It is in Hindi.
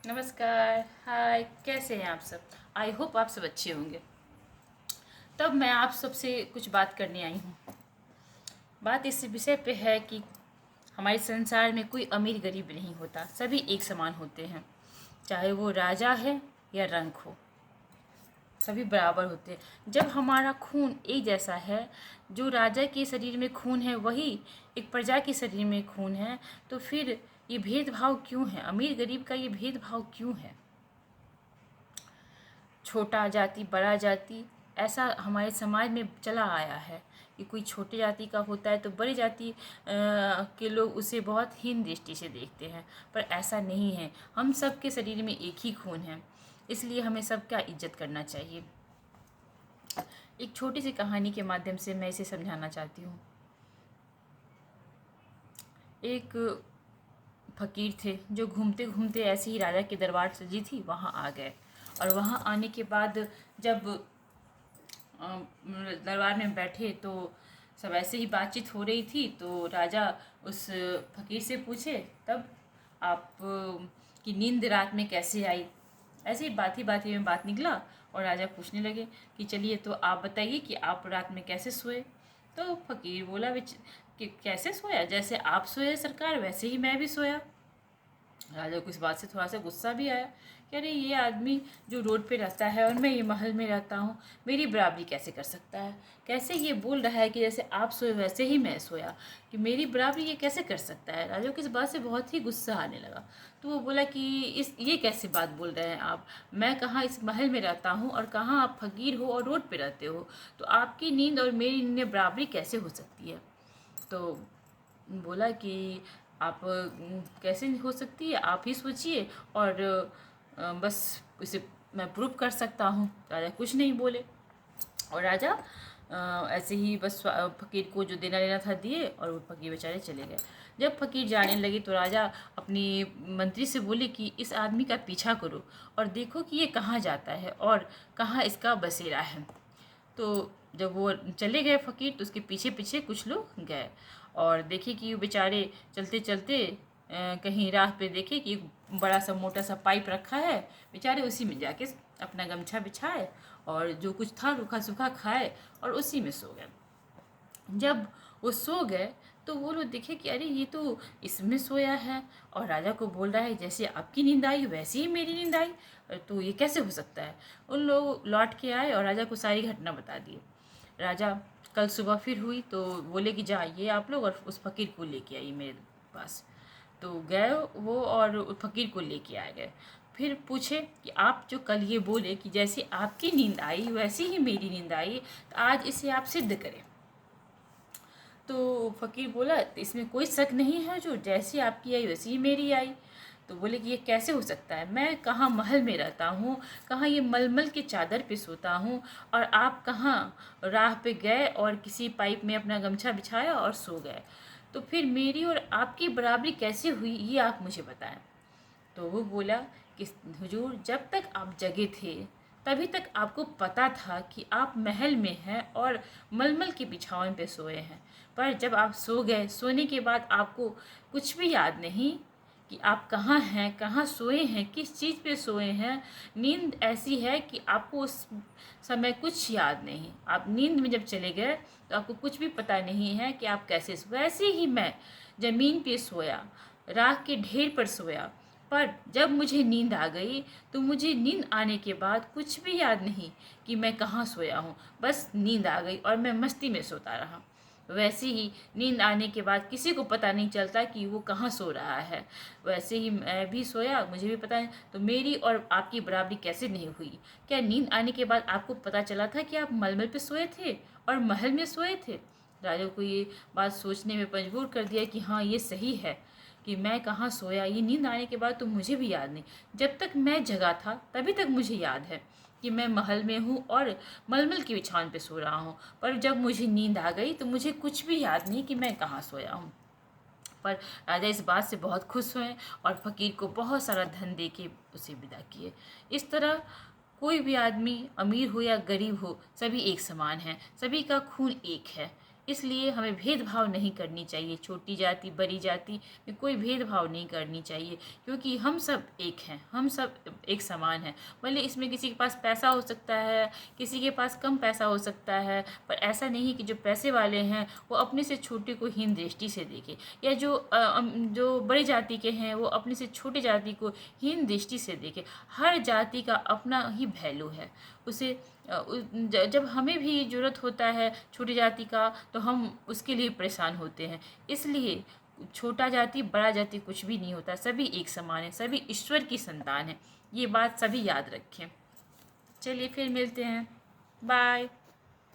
नमस्कार। हाय, कैसे हैं आप सब? आई होप आप सब अच्छे होंगे। तब मैं आप सबसे कुछ बात करने आई हूँ। बात इस विषय पे है कि हमारे संसार में कोई अमीर गरीब नहीं होता, सभी एक समान होते हैं। चाहे वो राजा है या रंक हो, सभी बराबर होते हैं। जब हमारा खून एक जैसा है, जो राजा के शरीर में खून है वही एक प्रजा के शरीर में खून है, तो फिर ये भेदभाव क्यों है? अमीर गरीब का ये भेदभाव क्यों है? छोटा जाति बड़ा जाति, ऐसा हमारे समाज में चला आया है कि कोई छोटे जाति का होता है तो बड़ी जाति के लोग उसे बहुत हीन दृष्टि से देखते हैं। पर ऐसा नहीं है, हम सब के शरीर में एक ही खून है, इसलिए हमें सबका इज्जत करना चाहिए। एक छोटी सी कहानी के माध्यम से मैं इसे समझाना चाहती हूँ। एक फकीर थे जो घूमते घूमते ऐसे ही राजा के दरबार सजी थी वहाँ आ गए। और वहाँ आने के बाद जब दरबार में बैठे तो सब ऐसे ही बातचीत हो रही थी, तो राजा उस फकीर से पूछे, तब आप की नींद रात में कैसे आई? ऐसे ही बात में बात निकला और राजा पूछने लगे कि चलिए तो आप बताइए कि आप रात में कैसे सोए? तो फकीर बोला कि कैसे सोया? जैसे आप सोए सरकार, वैसे ही मैं भी सोया। राजा को इस बात से थोड़ा सा गुस्सा भी आया कि अरे ये आदमी जो रोड पे रहता है और मैं ये महल में रहता हूँ, मेरी बराबरी कैसे कर सकता है? कैसे ये बोल रहा है कि जैसे आप सोए वैसे ही मैं सोया, कि मेरी बराबरी ये कैसे कर सकता है? राजा को इस बात से बहुत ही गुस्सा आने लगा। तो वो बोला कि इस ये कैसे बात बोल रहे हैं आप? मैं कहाँ इस महल में रहता हूँ और कहाँ आप फकीर हो और रोड पे रहते हो, तो आपकी नींद और मेरी नींद में बराबरी कैसे हो सकती है? तो बोला कि आप कैसे हो सकती है, आप ही सोचिए और बस इसे मैं प्रूव कर सकता हूँ। राजा कुछ नहीं बोले और राजा ऐसे ही बस फकीर को जो देना लेना था दिए और वो फकीर बेचारे चले गए। जब फकीर जाने लगे तो राजा अपनी मंत्री से बोले कि इस आदमी का पीछा करो और देखो कि ये कहाँ जाता है और कहाँ इसका बसेरा है। तो जब वो चले गए फकीर तो उसके पीछे पीछे कुछ लोग गए और देखे कि वो बेचारे चलते चलते कहीं राह पे देखे कि एक बड़ा सा मोटा सा पाइप रखा है। बेचारे उसी में जाके अपना गमछा बिछाए और जो कुछ था रूखा सूखा खाए और उसी में सो गए। जब वो सो गए तो वो लोग देखे कि अरे ये तो इसमें सोया है और राजा को बोल रहा है जैसे आपकी नींद आई वैसे ही मेरी नींद आई, तो ये कैसे हो सकता है? उन लोग लौट के आए और राजा को सारी घटना बता दी। राजा कल सुबह फिर हुई तो बोले कि जाइए आप लोग और उस फकीर को लेके आइए मेरे पास। तो गए वो और उस फकीर को लेके आ गए। फिर पूछे कि आप जो कल ये बोले कि जैसे आपकी नींद आई वैसी ही मेरी नींद आई, तो आज इसे आप सिद्ध करें। तो फ़कीर बोला इसमें कोई शक नहीं है, जो जैसी आपकी आई वैसी ही मेरी आई। तो बोले कि ये कैसे हो सकता है? मैं कहाँ महल में रहता हूँ, कहाँ ये मलमल के चादर पे सोता हूँ, और आप कहाँ राह पे गए और किसी पाइप में अपना गमछा बिछाया और सो गए। तो फिर मेरी और आपकी बराबरी कैसे हुई, ये आप मुझे बताएं। तो वो बोला कि हुजूर जब तक आप जगे थे तभी तक आपको पता था कि आप महल में हैं और मलमल के बिछावन पे सोए हैं, पर जब आप सो गए, सोने के बाद आपको कुछ भी याद नहीं कि आप कहाँ हैं, कहाँ सोए हैं, किस चीज़ पे सोए हैं। नींद ऐसी है कि आपको उस समय कुछ याद नहीं। आप नींद में जब चले गए तो आपको कुछ भी पता नहीं है कि आप कैसे सोए। वैसे ही मैं ज़मीन पे सोया, राख के ढेर पर सोया, पर जब मुझे नींद आ गई तो मुझे नींद आने के बाद कुछ भी याद नहीं कि मैं कहाँ सोया हूँ। बस नींद आ गई और मैं मस्ती में सोता रहा। वैसे ही नींद आने के बाद किसी को पता नहीं चलता कि वो कहाँ सो रहा है। वैसे ही मैं भी सोया, मुझे भी पता नहीं, तो मेरी और आपकी बराबरी कैसे नहीं हुई? क्या नींद आने के बाद आपको पता चला था कि आप मलमल पे सोए थे और महल में सोए थे? राजा को ये बात सोचने में मजबूर कर दिया कि हाँ ये सही है कि मैं कहाँ सोया। ये नींद आने के बाद तो मुझे भी याद नहीं, जब तक मैं जगा था तभी तक मुझे याद है कि मैं महल में हूँ और मलमल की बिछावन पे सो रहा हूँ, पर जब मुझे नींद आ गई तो मुझे कुछ भी याद नहीं कि मैं कहाँ सोया हूँ। पर राजा इस बात से बहुत खुश हुए और फकीर को बहुत सारा धन दे के उसे विदा किए। इस तरह कोई भी आदमी अमीर हो या गरीब हो, सभी एक समान हैं, सभी का खून एक है। इसलिए हमें भेदभाव नहीं करनी चाहिए, छोटी जाति बड़ी जाति में कोई भेदभाव नहीं करनी चाहिए, क्योंकि हम सब एक हैं, हम सब एक समान हैं। भले इसमें किसी के पास पैसा हो सकता है, किसी के पास कम पैसा हो सकता है, पर ऐसा नहीं कि जो पैसे वाले हैं वो अपने से छोटे को हीन दृष्टि से देखें, या जो बड़ी जाति के हैं वो अपने से छोटी जाति को हीन दृष्टि से देखें। हर जाति का अपना ही वैल्यू है। उसे जब हमें भी ज़रूरत होता है छोटी जाति का, तो हम उसके लिए परेशान होते हैं। इसलिए छोटा जाति बड़ा जाति कुछ भी नहीं होता, सभी एक समान है, सभी ईश्वर की संतान है। ये बात सभी याद रखें। चलिए फिर मिलते हैं, बाय।